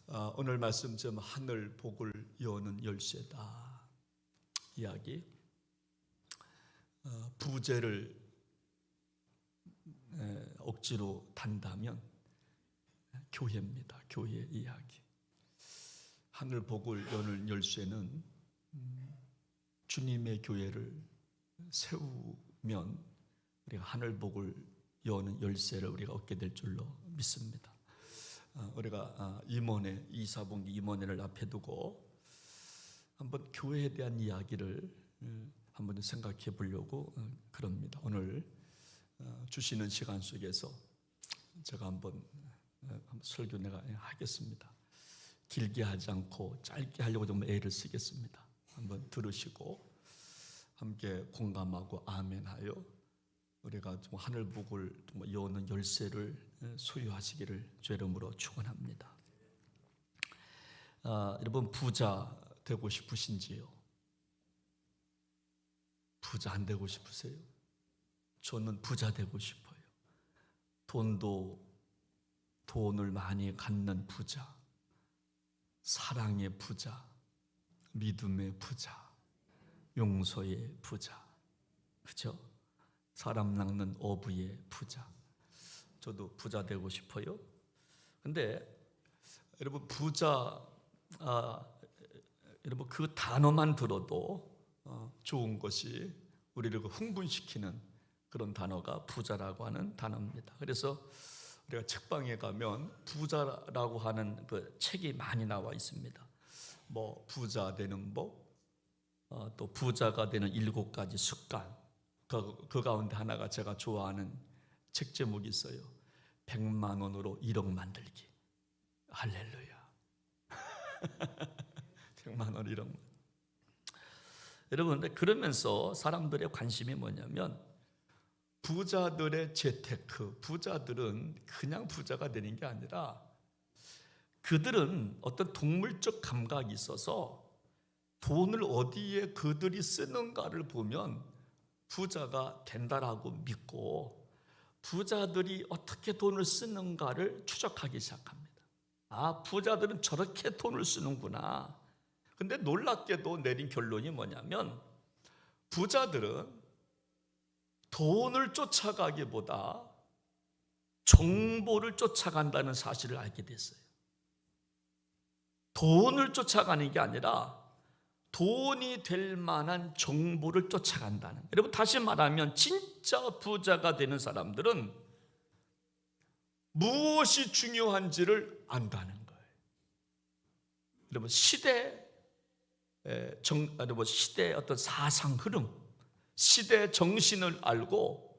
오늘 말씀 좀 하늘 복을 여는 열쇠다 이야기. 부재를 억지로 단다면 교회입니다. 교회 이야기. 하늘 복을 여는 열쇠는 주님의 교회를 세우면 우리가 하늘 복을 여는 열쇠를 우리가 얻게 될 줄로 믿습니다. 우리가 임원회, 이사봉기 임원회를 앞에 두고 한번 교회에 대한 이야기를 한번 생각해 보려고 그럽니다. 오늘 주시는 시간 속에서 제가 한번 설교 내가 하겠습니다. 길게 하지 않고 짧게 하려고 좀 애를 쓰겠습니다. 한번 들으시고 함께 공감하고 아멘하여 우리가 좀 하늘 복을 여는 열쇠를 소유하시기를 주 이름으로 축원합니다. 여러분 부자 되고 싶으신지요? 부자 안 되고 싶으세요? 저는 부자 되고 싶어요. 돈을 많이 갖는 부자, 사랑의 부자, 믿음의 부자, 용서의 부자, 그렇죠? 사람 낚는 어부의 부자. 저도 부자 되고 싶어요. 근데 여러분 부자, 여러분 그 단어만 들어도 좋은 것이 우리를 흥분시키는 그런 단어가 부자라고 하는 단어입니다. 그래서 우리가 책방에 가면 부자라고 하는 그 책이 많이 나와 있습니다. 뭐 부자 되는 법, 또 부자가 되는 7가지 습관. 그 가운데 하나가 제가 좋아하는 책 제목이 있어요. 100만 원으로 1억 만들기. 할렐루야. 100만 원 1억. 여러분, 근데 그러면서 사람들의 관심이 뭐냐면 부자들의 재테크, 부자들은 그냥 부자가 되는 게 아니라 그들은 어떤 동물적 감각이 있어서 돈을 어디에 그들이 쓰는가를 보면 부자가 된다라고 믿고 부자들이 어떻게 돈을 쓰는가를 추적하기 시작합니다. 부자들은 저렇게 돈을 쓰는구나. 근데 놀랍게도 내린 결론이 뭐냐면 부자들은 돈을 쫓아가기보다 정보를 쫓아간다는 사실을 알게 됐어요. 돈을 쫓아가는 게 아니라 돈이 될 만한 정보를 쫓아간다는. 여러분 다시 말하면 진짜 부자가 되는 사람들은 무엇이 중요한지를 안다는 거예요. 여러분 시대의 어떤 사상 흐름, 시대 정신을 알고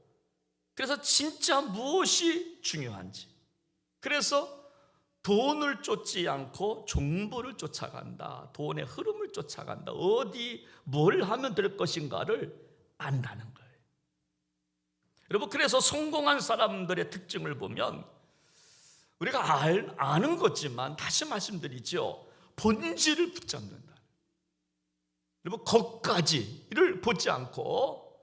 그래서 진짜 무엇이 중요한지, 그래서 돈을 쫓지 않고 정보를 쫓아간다. 돈의 흐름을 쫓아간다. 어디 뭘 하면 될 것인가를 안다는 거예요. 여러분 그래서 성공한 사람들의 특징을 보면 우리가 아는 거지만 다시 말씀드리죠. 본질을 붙잡는다. 여러분 겉가지를 보지 않고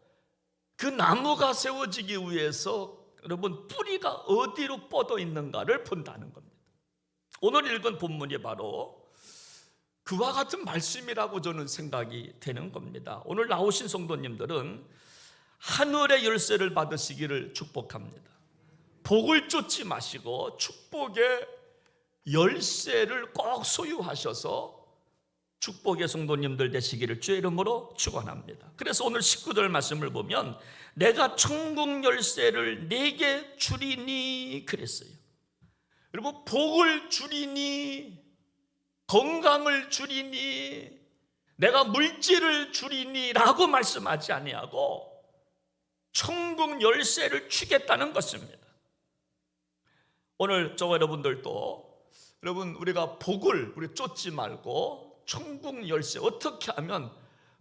그 나무가 세워지기 위해서 여러분 뿌리가 어디로 뻗어 있는가를 본다는 겁니다. 오늘 읽은 본문이 바로 그와 같은 말씀이라고 저는 생각이 되는 겁니다. 오늘 나오신 성도님들은 하늘의 열쇠를 받으시기를 축복합니다. 복을 쫓지 마시고 축복의 열쇠를 꼭 소유하셔서 축복의 성도님들 되시기를 주의 이름으로 축원합니다. 그래서 오늘 19절 말씀을 보면 내가 천국 열쇠를 네게 주리니 그랬어요. 여러분 복을 주리니, 건강을 주리니, 내가 물질을 주리니 라고 말씀하지 아니하고 천국 열쇠를 주겠다는 것입니다. 오늘 저와 여러분들도 여러분 우리가 복을 우리 쫓지 말고 천국 열쇠 어떻게 하면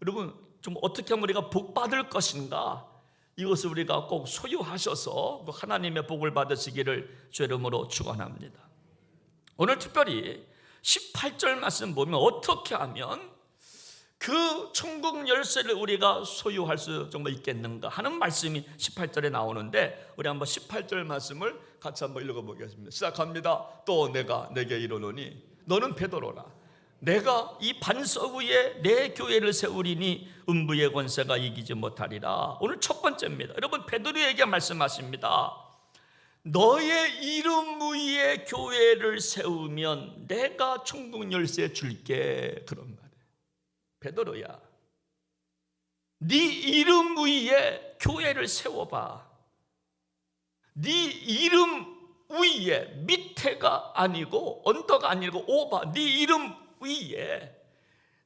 여러분 좀 어떻게 하면 우리가 복 받을 것인가, 이것을 우리가 꼭 소유하셔서 하나님의 복을 받으시기를 주의 이름으로 축원합니다. 오늘 특별히 18절 말씀 보면 어떻게 하면 그 천국 열쇠를 우리가 소유할 수 정말 있겠는가 하는 말씀이 18절에 나오는데 우리 한번 18절 말씀을 같이 한번 읽어보겠습니다. 시작합니다. 또 내가 내게 이르노니 너는 베드로라. 내가 이 반석 위에 내 교회를 세우리니 음부의 권세가 이기지 못하리라. 오늘 첫 번째입니다. 여러분, 베드로에게 말씀하십니다. 너의 이름 위에 교회를 세우면 내가 천국 열쇠 줄게. 그런 말이에요. 베드로야, 네 이름 위에 교회를 세워봐. 네 이름 위에, 밑에가 아니고 언더가 아니고 오바, 네 이름 위에,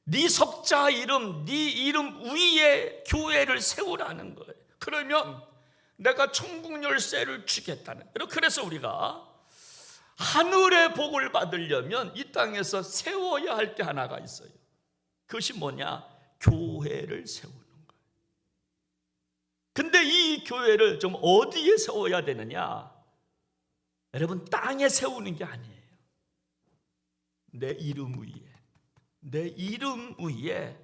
네 석자 이름, 네 이름 위에 교회를 세우라는 거예요. 그러면 내가 천국 열쇠를 주겠다는. 그래서 우리가 하늘의 복을 받으려면 이 땅에서 세워야 할 게 하나가 있어요. 그것이 뭐냐? 교회를 세우는 거예요. 근데 이 교회를 좀 어디에 세워야 되느냐? 여러분, 땅에 세우는 게 아니에요. 내 이름 위에, 내 이름 위에,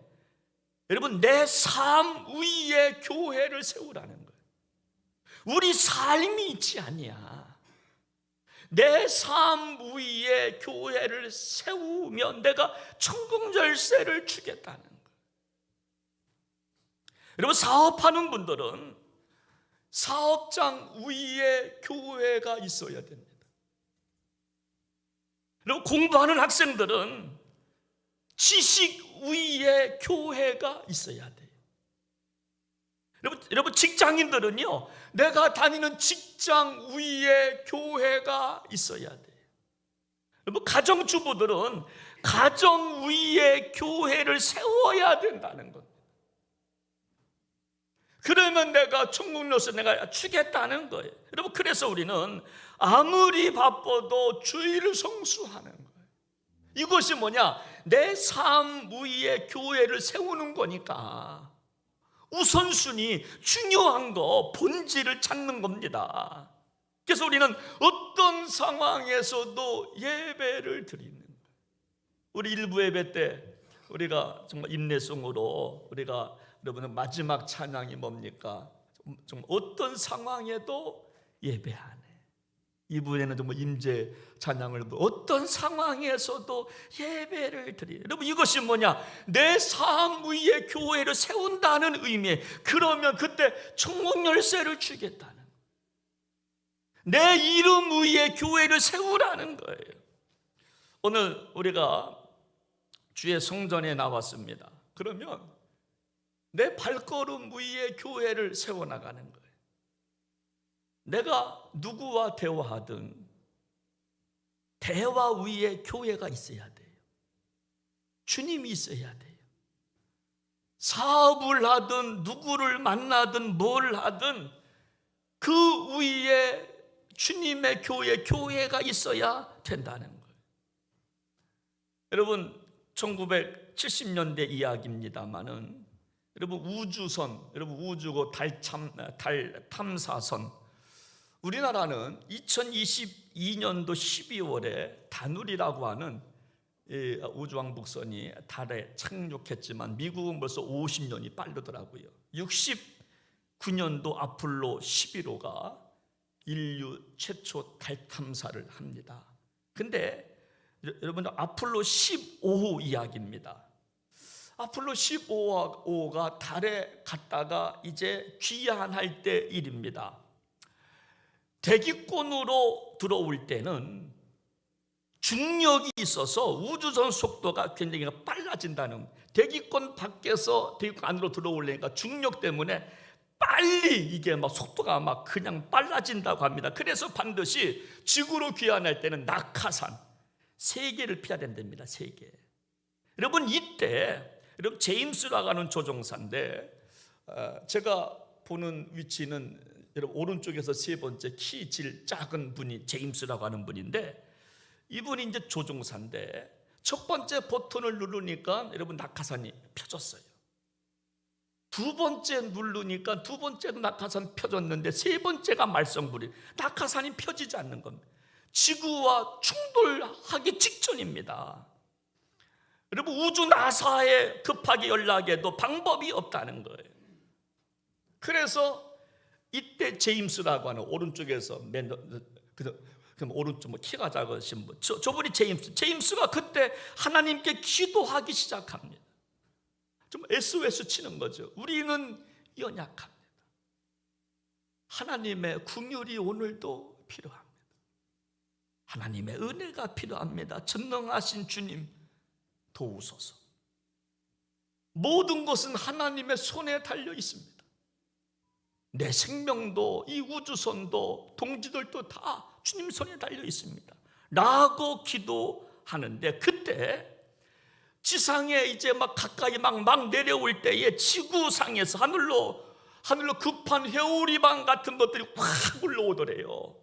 여러분, 내 삶 위에 교회를 세우라는 거예요. 우리 삶이 있지 아니야. 내 삶 위에 교회를 세우면 내가 천국 열쇠를 주겠다는 거예요. 여러분, 사업하는 분들은 사업장 위에 교회가 있어야 됩니다. 여러분, 공부하는 학생들은 지식 위에 교회가 있어야 돼요. 여러분, 직장인들은요, 내가 다니는 직장 위에 교회가 있어야 돼요. 여러분, 가정주부들은 가정 위에 교회를 세워야 된다는 겁니다. 그러면 내가 천국 열쇠 내가 주겠다는 거예요. 여러분, 그래서 우리는 아무리 바빠도 주일을 성수하는 거예요. 이것이 뭐냐? 내 삶 위에 교회를 세우는 거니까 우선순위, 중요한 거, 본질을 찾는 겁니다. 그래서 우리는 어떤 상황에서도 예배를 드리는 거예요. 우리 일부 예배 때 우리가 정말 인내성으로 우리가, 여러분은 마지막 찬양이 뭡니까? 좀 어떤 상황에도 예배하네. 이분에는 정말 임재 찬양을 어떤 상황에서도 예배를 드려요. 여러분, 이것이 뭐냐? 내 삶 위에 교회를 세운다는 의미에, 그러면 그때 천국 열쇠를 주겠다는, 내 이름 위에 교회를 세우라는 거예요. 오늘 우리가 주의 성전에 나왔습니다. 그러면 내 발걸음 위에 교회를 세워나가는 거예요. 내가 누구와 대화하든 대화 위에 교회가 있어야 돼요. 주님이 있어야 돼요. 사업을 하든 누구를 만나든 뭘 하든 그 위에 주님의 교회가 있어야 된다는 거예요. 여러분, 1970년대 이야기입니다만은, 여러분, 우주선, 여러분, 우주고 달 탐사선, 우리나라는 2022년도 12월에 다누리라고 하는 우주왕복선이 달에 착륙했지만 미국은 벌써 50년이 빠르더라고요. 69년도 아폴로 11호가 인류 최초 달 탐사를 합니다. 근데 여러분, 아폴로 15호 이야기입니다. 아폴로 15호가 달에 갔다가 이제 귀환할 때 일입니다. 대기권으로 들어올 때는 중력이 있어서 우주선 속도가 굉장히 빨라진다는, 대기권 밖에서 대기권 안으로 들어오려니까 중력 때문에 빨리 이게 막 속도가 막 그냥 빨라진다고 합니다. 그래서 반드시 지구로 귀환할 때는 낙하산 3개를 피해야 된답니다. 3개. 여러분, 이때 여러분, 제임스라고 하는 조종사인데, 제가 보는 위치는 여러분 오른쪽에서 3번째 키 질 작은 분이 제임스라고 하는 분인데, 이분이 이제 조종사인데 첫 번째 버튼을 누르니까 여러분 낙하산이 펴졌어요. 2번째 누르니까 2번째도 낙하산 펴졌는데 3번째가 말썽부리, 낙하산이 펴지지 않는 겁니다. 지구와 충돌하기 직전입니다. 여러분, 우주 나사에 급하게 연락해도 방법이 없다는 거예요. 그래서 이때 제임스라고 하는 오른쪽에서 그럼 오른쪽 뭐 키가 작으신 분, 저분이 제임스가 그때 하나님께 기도하기 시작합니다. 좀 SOS 치는 거죠. 우리는 연약합니다. 하나님의 긍휼이 오늘도 필요합니다. 하나님의 은혜가 필요합니다. 전능하신 주님 도우소서. 모든 것은 하나님의 손에 달려 있습니다. 내 생명도 이 우주선도 동지들도 다 주님 손에 달려 있습니다 라고 기도하는데, 그때 지상에 이제 막 가까이 막 내려올 때에 지구상에서 하늘로 급한 회오리방 같은 것들이 확 올라오더래요.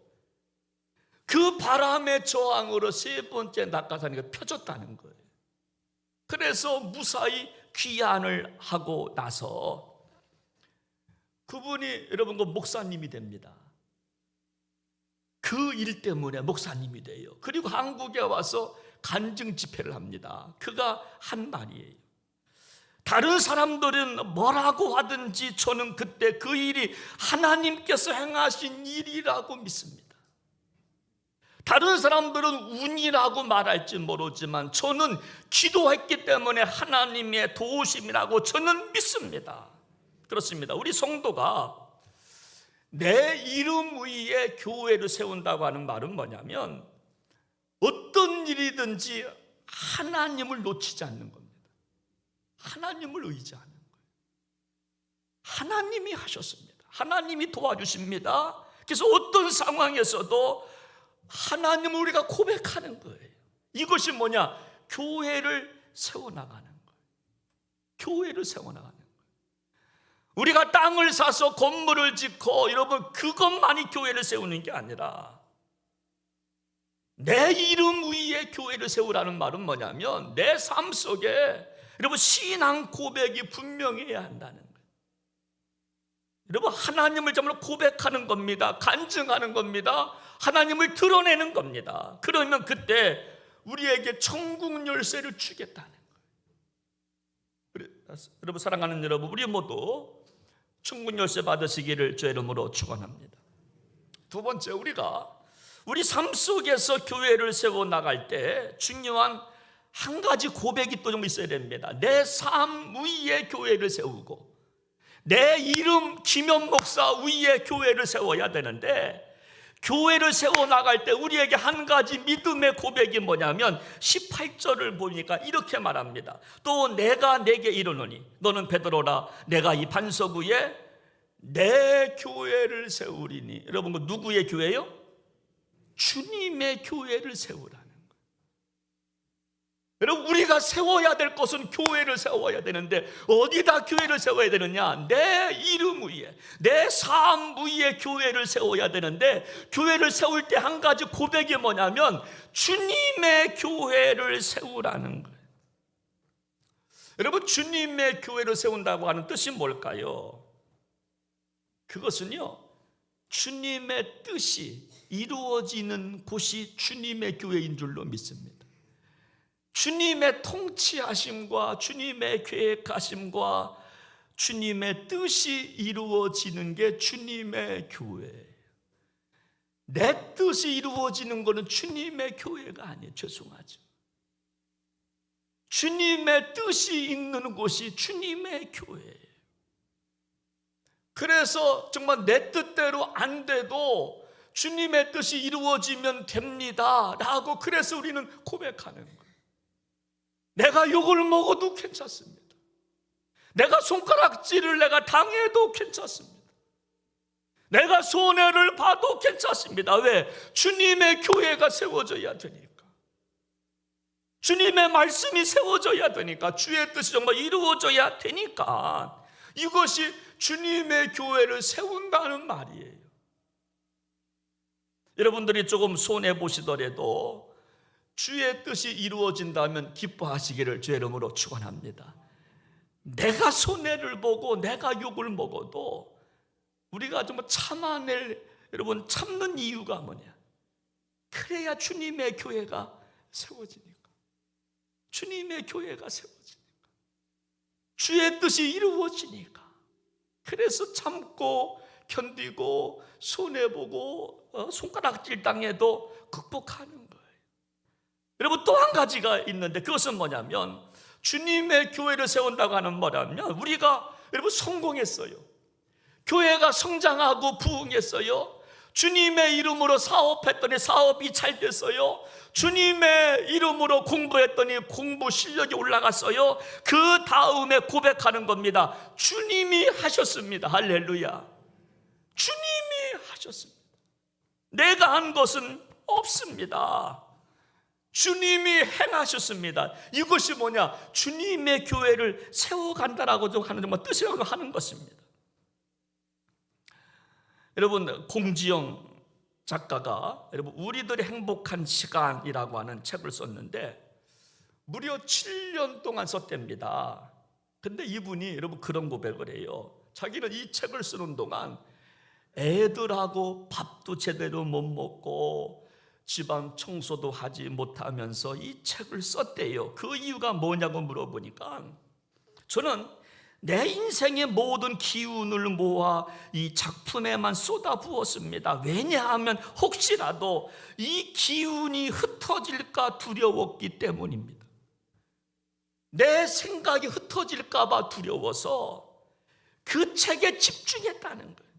그 바람의 저항으로 세 번째 낙하산이 펴졌다는 거예요. 그래서 무사히 귀환을 하고 나서 그분이 여러분 그 목사님이 됩니다. 그 일 때문에 목사님이 돼요. 그리고 한국에 와서 간증 집회를 합니다. 그가 한 말이에요. 다른 사람들은 뭐라고 하든지 저는 그때 그 일이 하나님께서 행하신 일이라고 믿습니다. 다른 사람들은 운이라고 말할지 모르지만 저는 기도했기 때문에 하나님의 도우심이라고 저는 믿습니다. 그렇습니다. 우리 성도가 내 이름 위에 교회를 세운다고 하는 말은 뭐냐면 어떤 일이든지 하나님을 놓치지 않는 겁니다. 하나님을 의지하는 거예요. 하나님이 하셨습니다. 하나님이 도와주십니다. 그래서 어떤 상황에서도 하나님을 우리가 고백하는 거예요. 이것이 뭐냐? 교회를 세워나가는 거예요. 교회를 세워나가는 거예요. 우리가 땅을 사서 건물을 짓고 여러분 그것만이 교회를 세우는 게 아니라 내 이름 위에 교회를 세우라는 말은 뭐냐면 내 삶 속에 여러분 신앙 고백이 분명해야 한다는 거예요. 여러분 하나님을 정말 고백하는 겁니다. 간증하는 겁니다. 하나님을 드러내는 겁니다. 그러면 그때 우리에게 천국 열쇠를 주겠다는 거예요. 여러분 사랑하는 여러분, 우리 모두 천국 열쇠 받으시기를 주의 이름으로 축원합니다. 두 번째, 우리가 우리 삶 속에서 교회를 세워 나갈 때 중요한 한 가지 고백이 또 좀 있어야 됩니다. 내 삶 위에 교회를 세우고 내 이름 김현 목사 위에 교회를 세워야 되는데, 교회를 세워나갈 때 우리에게 한 가지 믿음의 고백이 뭐냐면 18절을 보니까 이렇게 말합니다. 또 내가 내게 이르노니 너는 베드로라, 내가 이 반석 위에 내 교회를 세우리니. 여러분 그 누구의 교회요? 주님의 교회를 세우라는 거예요. 여러분 우리가 세워야 될 것은 교회를 세워야 되는데 어디다 교회를 세워야 되느냐? 내 이름 위에, 내 삶 위에 교회를 세워야 되는데, 교회를 세울 때 한 가지 고백이 뭐냐면 주님의 교회를 세우라는 거예요. 여러분 주님의 교회를 세운다고 하는 뜻이 뭘까요? 그것은요, 주님의 뜻이 이루어지는 곳이 주님의 교회인 줄로 믿습니다. 주님의 통치하심과 주님의 계획하심과 주님의 뜻이 이루어지는 게 주님의 교회예요. 내 뜻이 이루어지는 것은 주님의 교회가 아니에요. 죄송하죠. 주님의 뜻이 있는 곳이 주님의 교회예요. 그래서 정말 내 뜻대로 안 돼도 주님의 뜻이 이루어지면 됩니다 라고, 그래서 우리는 고백하는 거예요. 내가 욕을 먹어도 괜찮습니다. 내가 손가락질을 내가 당해도 괜찮습니다. 내가 손해를 봐도 괜찮습니다. 왜? 주님의 교회가 세워져야 되니까. 주님의 말씀이 세워져야 되니까. 주의 뜻이 정말 이루어져야 되니까. 이것이 주님의 교회를 세운다는 말이에요. 여러분들이 조금 손해보시더라도 주의 뜻이 이루어진다면 기뻐하시기를 주의 이름으로 축원합니다. 내가 손해를 보고 내가 욕을 먹어도 우리가 정말 참아낼, 여러분 참는 이유가 뭐냐? 그래야 주님의 교회가 세워지니까. 주님의 교회가 세워지니까. 주의 뜻이 이루어지니까. 그래서 참고 견디고 손해보고 손가락질 당해도 극복하는 거예요. 여러분, 또 한 가지가 있는데 그것은 뭐냐면, 주님의 교회를 세운다고 하는 뭐냐면, 우리가 여러분 성공했어요. 교회가 성장하고 부흥했어요. 주님의 이름으로 사업했더니 사업이 잘 됐어요. 주님의 이름으로 공부했더니 공부 실력이 올라갔어요. 그 다음에 고백하는 겁니다. 주님이 하셨습니다. 할렐루야. 주님이 하셨습니다. 내가 한 것은 없습니다. 주님이 행하셨습니다. 이것이 뭐냐? 주님의 교회를 세워간다라고 하는 뜻이라고 하는 것입니다. 여러분, 공지영 작가가 여러분 우리들의 행복한 시간이라고 하는 책을 썼는데 무려 7년 동안 썼답니다. 근데 이분이 여러분 그런 고백을 해요. 자기는 이 책을 쓰는 동안 애들하고 밥도 제대로 못 먹고 집안 청소도 하지 못하면서 이 책을 썼대요. 그 이유가 뭐냐고 물어보니까, 저는 내 인생의 모든 기운을 모아 이 작품에만 쏟아부었습니다. 왜냐하면 혹시라도 이 기운이 흩어질까 두려웠기 때문입니다. 내 생각이 흩어질까 봐 두려워서 그 책에 집중했다는 거예요.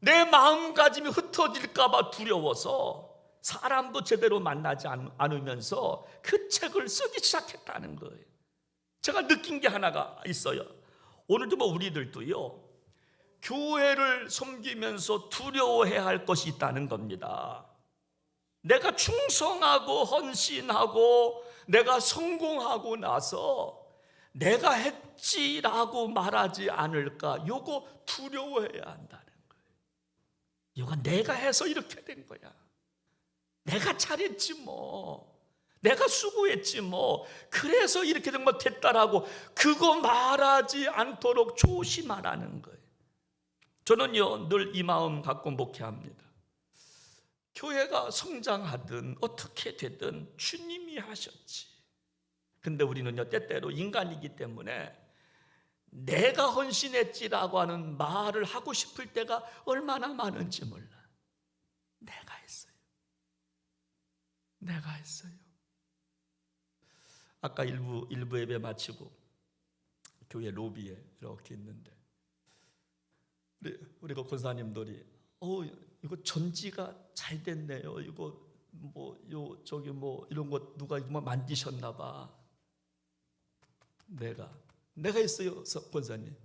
내 마음가짐이 흩어질까 봐 두려워서 사람도 제대로 만나지 않으면서 그 책을 쓰기 시작했다는 거예요. 제가 느낀 게 하나가 있어요. 오늘도 우리들도요, 교회를 섬기면서 두려워해야 할 것이 있다는 겁니다. 내가 충성하고 헌신하고 내가 성공하고 나서 내가 했지라고 말하지 않을까, 요거 두려워해야 한다는 거예요. 요거 내가 해서 이렇게 된 거야. 내가 잘했지 뭐, 내가 수고했지 뭐, 그래서 이렇게 된 거 됐다라고 그거 말하지 않도록 조심하라는 거예요. 저는요 늘 이 마음 갖고 목회합니다. 교회가 성장하든 어떻게 되든 주님이 하셨지. 근데 우리는요 때때로 인간이기 때문에 내가 헌신했지라고 하는 말을 하고 싶을 때가 얼마나 많은지 몰라. 내가 했어요. 내가 했어요. 아까 일부 예배 마치고 교회 로비에 이렇게 있는데 우리가 권사님들이 이거 전지가 잘 됐네요. 이거 이런 거 누가 만드셨나 봐. 내가 했어요, 권사님.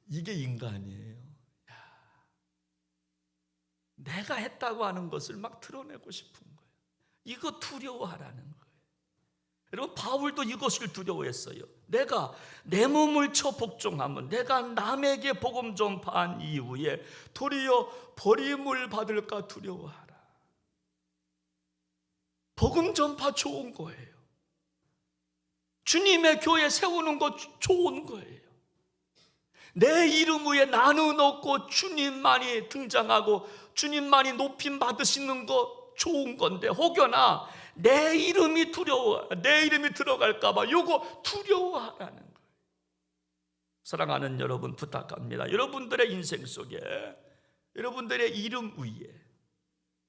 이게 인간이에요. 내가 했다고 하는 것을 막 드러내고 싶은 거예요. 이거 두려워하라는 거예요. 여러분, 바울도 이것을 두려워했어요. 내가 내 몸을 쳐 복종하면 내가 남에게 복음 전파한 이후에 도리어 버림을 받을까 두려워하라. 복음 전파 좋은 거예요. 주님의 교회 세우는 거 좋은 거예요. 내 이름 위에 나는 없고 주님만이 등장하고 주님만이 높임 받으시는 거 좋은 건데, 혹여나 내 이름이 들어갈까 봐 요거 두려워하라는 거예요. 사랑하는 여러분, 부탁합니다. 여러분들의 인생 속에, 여러분들의 이름 위에,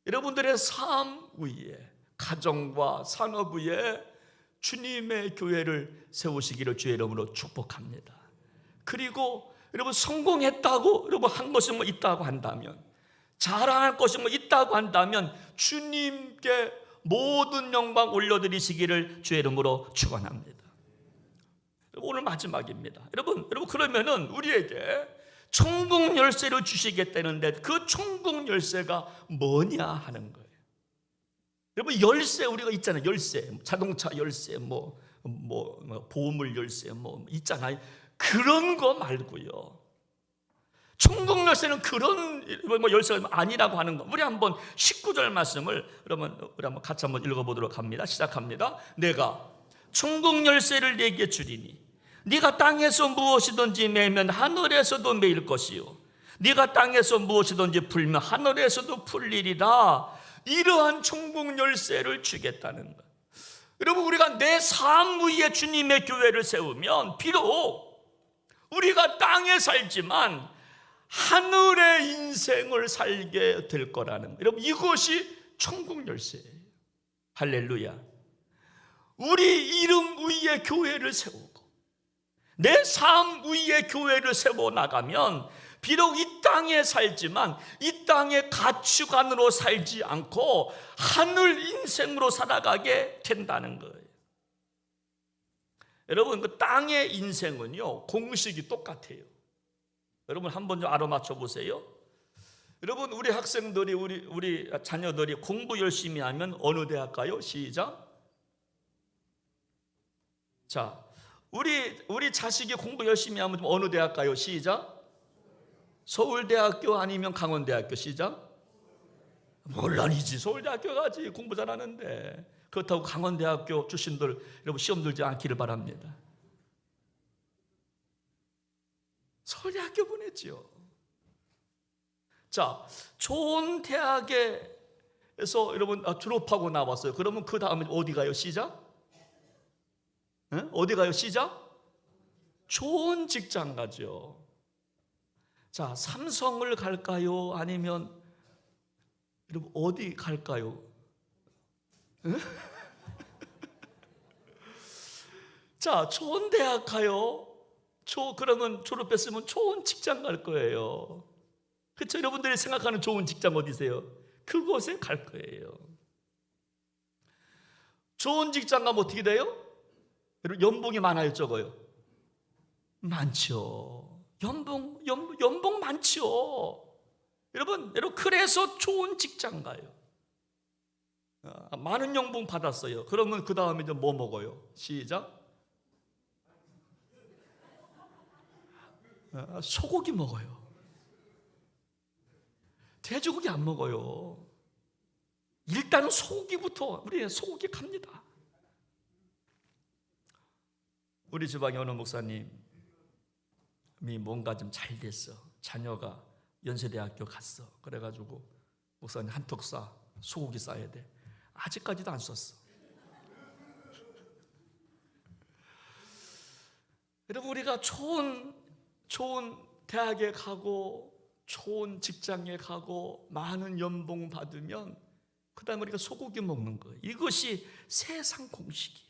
여러분들의 삶 위에, 가정과 산업 위에 주님의 교회를 세우시기를 주의 이름으로 축복합니다. 그리고 여러분 성공했다고 여러분 한 것이 있다고 한다면, 자랑할 것이 있다고 한다면 주님께 모든 영광 올려드리시기를 주의 이름으로 축원합니다. 오늘 마지막입니다. 여러분 그러면은 우리에게 천국 열쇠를 주시겠다는데 그 천국 열쇠가 뭐냐 하는 거예요. 여러분, 열쇠 우리가 있잖아요. 열쇠, 자동차 열쇠, 보물 열쇠 있잖아요. 그런 거 말고요. 천국 열쇠는 그런 열쇠가 아니라고 하는 거. 우리 한번 19절 말씀을 우리 한번 같이 한번 읽어보도록 합니다. 시작합니다. 내가 천국 열쇠를 내게 주리니 네가 땅에서 무엇이든지 매면 하늘에서도 매일 것이요 네가 땅에서 무엇이든지 풀면 하늘에서도 풀리리라. 이러한 천국 열쇠를 주겠다는 것. 여러분, 우리가 내 삶 위에 주님의 교회를 세우면 비록 우리가 땅에 살지만 하늘의 인생을 살게 될 거라는 거예요. 여러분, 이것이 천국 열쇠예요. 할렐루야. 우리 이름 위에 교회를 세우고 내 삶 위에 교회를 세워 나가면 비록 이 땅에 살지만 이 땅의 가치관으로 살지 않고 하늘 인생으로 살아가게 된다는 거예요. 여러분, 그 땅의 인생은요, 공식이 똑같아요. 여러분 한번 좀 알아맞혀 보세요. 여러분, 우리 학생들이 우리 자녀들이 공부 열심히 하면 어느 대학 가요? 시작. 자, 우리 자식이 공부 열심히 하면 어느 대학 가요? 시작. 서울대학교 아니면 강원대학교? 시작. 물론이지, 서울대학교 가지. 공부 잘하는데. 그렇다고 강원대학교 출신들 여러분 시험 들지 않기를 바랍니다. 서울대학교 보냈죠. 자, 좋은 대학에서 여러분 졸업하고 나왔어요. 그러면 그 다음에 어디 가요? 시작. 어디 가요? 시작. 좋은 직장 가죠. 자, 삼성을 갈까요? 아니면 여러분 어디 갈까요? 자, 좋은 대학 가요. 그러면 졸업했으면 좋은 직장 갈 거예요. 그렇죠? 여러분들이 생각하는 좋은 직장 어디세요? 그곳에 갈 거예요. 좋은 직장 가면 어떻게 돼요? 여러분, 연봉이 많아요, 적어요? 많죠. 연봉 많죠. 여러분 그래서 좋은 직장 가요. 많은 연봉 받았어요. 그러면 그 다음에 이제 뭐 먹어요? 시작. 소고기 먹어요. 돼지고기 안 먹어요. 일단은 소고기부터, 우리 소고기 갑니다. 우리 지방에 어느 목사님이 뭔가 좀 잘 됐어. 자녀가 연세대학교 갔어. 그래가지고 목사님 한턱 쏴. 소고기 싸야 돼. 아직까지도 안 썼어. 여러분, 우리가 좋은 대학에 가고 좋은 직장에 가고 많은 연봉 받으면 그 다음에 우리가 소고기 먹는 거예요. 이것이 세상 공식이에요.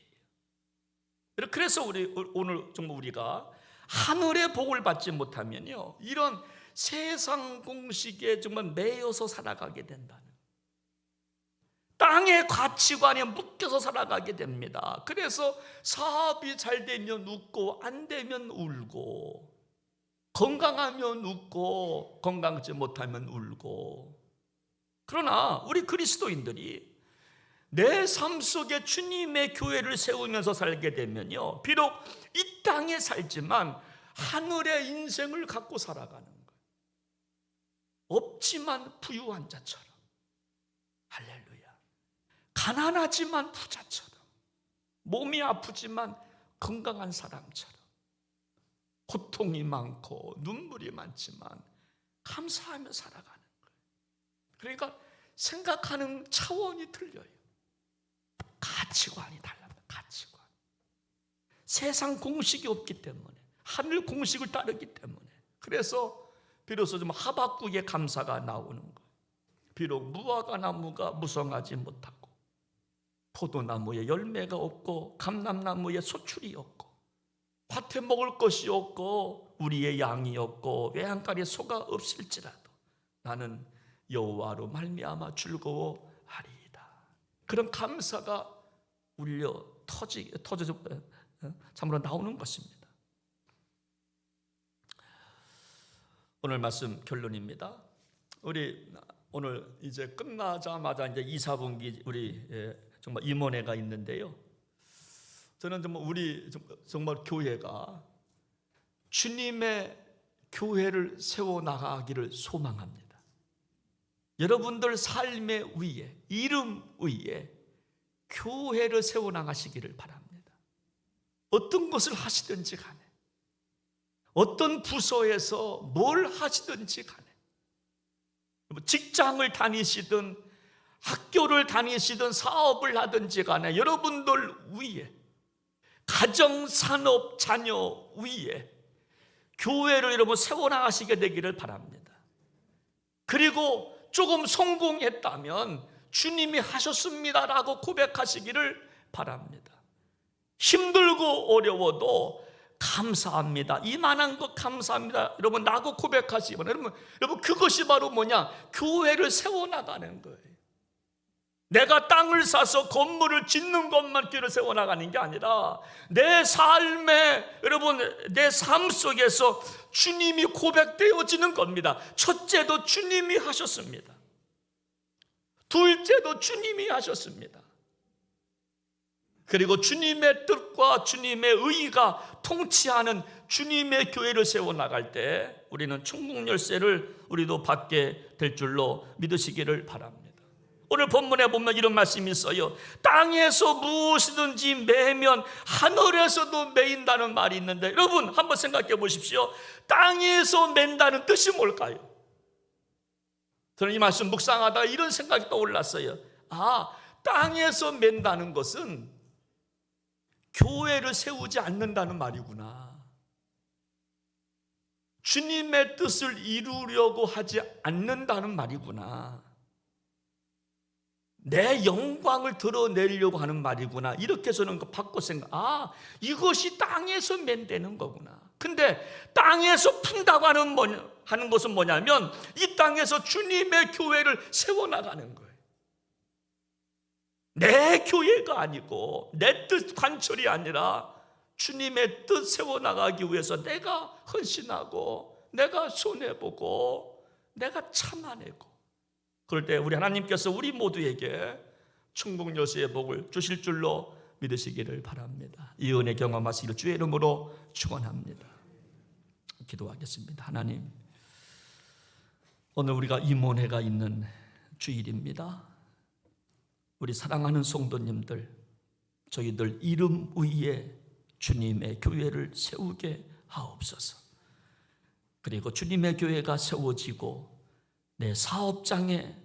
그래서 오늘 정말 우리가 하늘의 복을 받지 못하면요, 이런 세상 공식에 정말 매여서 살아가게 된다는, 땅의 가치관에 묶여서 살아가게 됩니다. 그래서 사업이 잘 되면 웃고 안 되면 울고, 건강하면 웃고 건강하지 못하면 울고. 그러나 우리 그리스도인들이 내 삶 속에 주님의 교회를 세우면서 살게 되면요, 비록 이 땅에 살지만 하늘의 인생을 갖고 살아가는 거예요. 없지만 부유한 자처럼, 할렐루야. 가난하지만 부자처럼, 몸이 아프지만 건강한 사람처럼, 고통이 많고 눈물이 많지만 감사하며 살아가는 거예요. 그러니까 생각하는 차원이 틀려요. 가치관이 달라요. 가치관. 세상 공식이 없기 때문에, 하늘 공식을 따르기 때문에, 그래서 비로소 좀 하박국의 감사가 나오는 거예요. 비록 무화과 나무가 무성하지 못하고, 포도나무에 열매가 없고, 감람나무에 소출이 없고, 밭에 먹을 것이 없고, 우리의 양이 없고, 외양간에 소가 없을지라도 나는 여호와로 말미암아 즐거워하리이다. 그런 감사가 울려 터져서 참으로 나오는 것입니다. 오늘 말씀 결론입니다. 우리 오늘 이제 끝나자마자 이제 2, 4분기 우리 정말 임원회가 있는데요, 저는 정말 교회가 주님의 교회를 세워 나가기를 소망합니다. 여러분들 삶의 위에, 이름 위에 교회를 세워 나가시기를 바랍니다. 어떤 것을 하시든지 간에, 어떤 부서에서 뭘 하시든지 간에, 직장을 다니시든 학교를 다니시든 사업을 하든지 간에 여러분들 위에, 가정, 산업, 자녀 위에 교회를 여러분 세워나가시게 되기를 바랍니다. 그리고 조금 성공했다면 주님이 하셨습니다라고 고백하시기를 바랍니다. 힘들고 어려워도 감사합니다. 이만한 것 감사합니다. 여러분 라고 고백하시면 여러분 그것이 바로 뭐냐? 교회를 세워나가는 거예요. 내가 땅을 사서 건물을 짓는 것만 교회를 세워나가는 게 아니라 내 삶에 여러분 내 삶 속에서 주님이 고백되어지는 겁니다. 첫째도 주님이 하셨습니다. 둘째도 주님이 하셨습니다. 그리고 주님의 뜻과 주님의 의가 통치하는 주님의 교회를 세워나갈 때 우리는 천국 열쇠를 우리도 받게 될 줄로 믿으시기를 바랍니다. 오늘 본문에 보면 이런 말씀이 있어요. 땅에서 무엇이든지 매면 하늘에서도 매인다는 말이 있는데 여러분 한번 생각해 보십시오. 땅에서 맨다는 뜻이 뭘까요? 저는 이 말씀 묵상하다가 이런 생각이 떠올랐어요. 땅에서 맨다는 것은 교회를 세우지 않는다는 말이구나. 주님의 뜻을 이루려고 하지 않는다는 말이구나. 내 영광을 드러내려고 하는 말이구나. 이렇게 저는 바꿔 이것이 땅에서 맨대는 거구나. 근데 땅에서 푼다고 하는 것은 뭐냐면 이 땅에서 주님의 교회를 세워나가는 거예요. 내 교회가 아니고 내 뜻 관철이 아니라 주님의 뜻 세워나가기 위해서 내가 헌신하고 내가 손해보고 내가 참아내고 그럴 때 우리 하나님께서 우리 모두에게 천국 열쇠의 복을 주실 줄로 믿으시기를 바랍니다. 이 은혜 경험하시기를 주의 이름으로 축원합니다. 기도하겠습니다. 하나님, 오늘 우리가 임원회가 있는 주일입니다. 우리 사랑하는 성도님들, 저희들 이름 위에 주님의 교회를 세우게 하옵소서. 그리고 주님의 교회가 세워지고 내 사업장에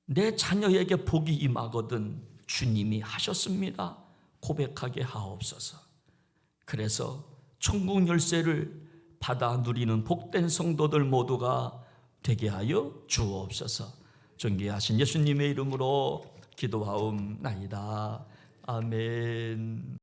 내 자녀에게 복이 임하거든 주님이 하셨습니다 고백하게 하옵소서. 그래서 천국 열쇠를 받아 누리는 복된 성도들 모두가 되게 하여 주옵소서. 존귀하신 예수님의 이름으로 기도하옵나이다. 아멘.